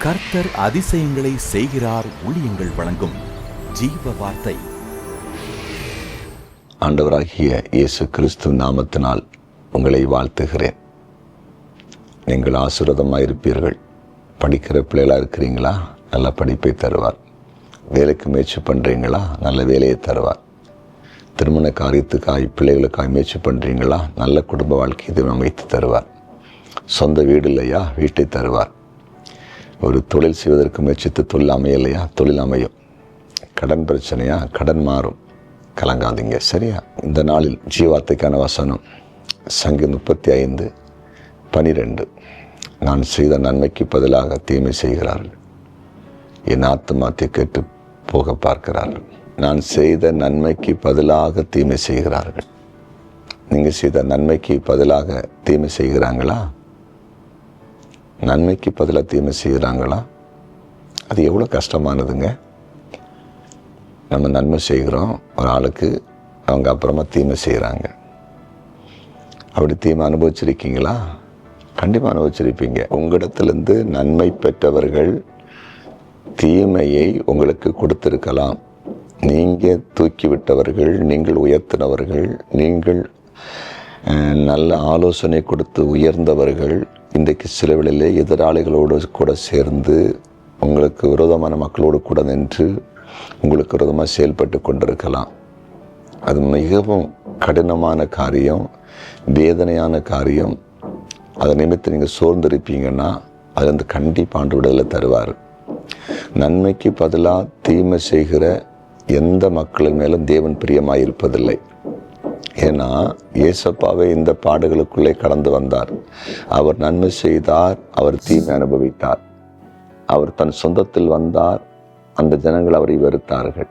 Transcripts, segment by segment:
கர்த்தர் அதிசயங்களை செய்கிறார். ஊழியங்கள் வழங்கும் ஜீவ வார்த்தை. ஆண்டவராகிய இயேசு கிறிஸ்து நாமத்தினால் உங்களை வாழ்த்துகிறேன். நீங்கள் ஆசீர்வாதமாயிருப்பீர்கள். படிக்கிற பிள்ளைகளாக இருக்கிறீங்களா? நல்ல படிப்பை தருவார். வேலைக்கு முயற்சி பண்ணுறீங்களா? நல்ல வேலையை தருவார். திருமண காரியத்துக்காய் பிள்ளைகளுக்காக முயற்சி பண்ணுறீங்களா? நல்ல குடும்ப வாழ்க்கை தேவன் அமைத்து தருவார். சொந்த வீடு இல்லையா? வீட்டை தருவார். ஒரு தொழில் செய்வதற்கு முயற்சித்து தொழில் அமையலையா? தொழில் அமையும். கடன் பிரச்சனையா? கடன் மாறும். கலங்காதீங்க, சரியா? இந்த நாளில் ஜீவார்த்தைக்கான வசனம் சங்கீதம் 35:12. நான் செய்த நன்மைக்கு பதிலாக தீமை செய்கிறார்கள், என் ஆத்துமாத்தை கேட்டு போக பார்க்கிறார்கள். நான் செய்த நன்மைக்கு பதிலாக தீமை செய்கிறார்கள். நீங்கள் செய்த நன்மைக்கு பதிலாக தீமை செய்கிறாங்களா? நன்மைக்கு பதிலாக தீமை செய்கிறாங்களா? அது எவ்வளோ கஷ்டமானதுங்க. நம்ம நன்மை செய்கிறோம் ஒரு ஆளுக்கு, அவங்க அப்புறமா தீமை செய்கிறாங்க. அப்படி தீமை அனுபவிச்சிருக்கீங்களா? கண்டிப்பாக அனுபவிச்சிருப்பீங்க. உங்களிடத்திலிருந்து நன்மை பெற்றவர்கள் தீமையை உங்களுக்கு கொடுத்திருக்கலாம். நீங்கள் தூக்கிவிட்டவர்கள், நீங்கள் உயர்த்தினவர்கள், நீங்கள் நல்ல ஆலோசனை கொடுத்து உயர்ந்தவர்கள் இன்றைக்கு சில வேளையிலே எதிராளிகளோடு கூட சேர்ந்து உங்களுக்கு விரோதமான மக்களோடு கூட நின்று உங்களுக்கு விரோதமாக செயல்பட்டு கொண்டிருக்கலாம். அது மிகவும் கடினமான காரியம், வேதனையான காரியம். அதை நிமித்து நீங்கள் சோர்ந்திருப்பீங்கன்னா அதுலேருந்து கண்டிப்பாக ஆண்டு விடுதலை தருவார். நன்மைக்கு பதிலாக தீமை செய்கிற எந்த மக்களின் மேலும் தேவன் பிரியமாக இருப்பதில்லை. ஏன்னா இயேசப்பாவே இந்த பாடுகளுக்குள்ளே கடந்து வந்தார். அவர் நன்மை செய்தார், அவர் தீமை அனுபவித்தார். அவர் தன் சொந்தத்தில் வந்தார், அந்த ஜனங்கள் அவரை வெறுத்தார்கள்.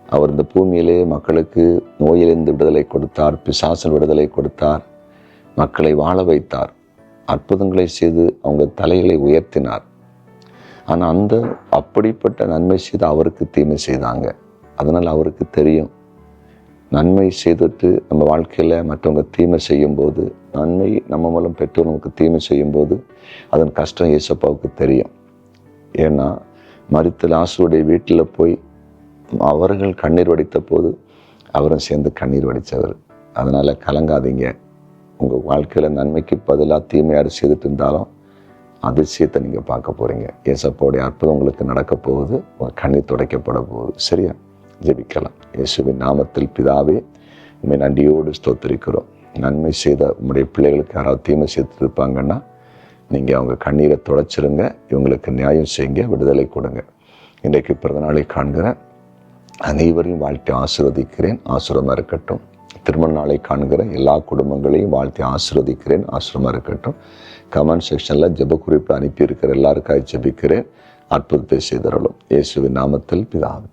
அவர் இந்த பூமியிலே மக்களுக்கு நோயிலிருந்து விடுதலை கொடுத்தார், பிசாசில் விடுதலை கொடுத்தார், மக்களை வாழ வைத்தார், அற்புதங்களை செய்து அவங்க தலைகளை உயர்த்தினார். ஆனால் அப்படிப்பட்ட நன்மை செய்து அவருக்கு தீமை செய்தாங்க. அதனால் அவருக்கு தெரியும், நன்மை செய்துட்டு நம்ம வாழ்க்கையில் மற்றவங்க தீமை செய்யும்போது, நன்மை நம்ம மூலம் பெற்றோர் நமக்கு தீமை செய்யும்போது அதன் கஷ்டம் இயேசப்பாவுக்கு தெரியும். ஏன்னா மரித்த லாசருடைய வீட்டில் போய் அவர்கள் கண்ணீர் வடித்த போது அவரும் சேர்ந்து கண்ணீர் வடித்தவர். அதனால் கலங்காதீங்க. உங்கள் வாழ்க்கையில் நன்மைக்கு பதிலாக தீமையார் செய்துட்டு இருந்தாலும் அதிசயத்தை நீங்கள் பார்க்க போகிறீங்க. இயேசப்பாவுடைய அற்புதம் உங்களுக்கு நடக்க போகுது. உங்கள் கண்ணீர் துடைக்கப்பட போகுது. சரியா? ஜெபிக்கலாம். இயேசுவின் நாமத்தில் பிதாவே, உண்மை நன்றியோடு ஸ்தோத்திரிக்கிறோம். நன்மை செய்த உங்களுடைய பிள்ளைகளுக்கு யாராவது தீமை செய்து இருப்பாங்கன்னா நீங்கள் அவங்க கண்ணீரை துடைச்சிருங்க. இவங்களுக்கு நியாயம் செய்யுங்க, விடுதலை கொடுங்க. இன்றைக்கு பிறந்த நாளை காண்கிற அனைவரையும் வாழ்த்தி ஆசீர்வதிக்கிறேன். ஆசீர்வாதமாக இருக்கட்டும். திருமண நாளை காண்கிற எல்லா குடும்பங்களையும் வாழ்த்தி ஆசீர்வதிக்கிறேன். ஆசீர்வாதமாக இருக்கட்டும். கமெண்ட் செக்ஷனில் ஜெப குறிப்பு அனுப்பியிருக்கிற எல்லாருக்காக ஜெபிக்கிறேன். அற்புதத்தை செய்தருளும். இயேசுவின் நாமத்தில் பிதாவே.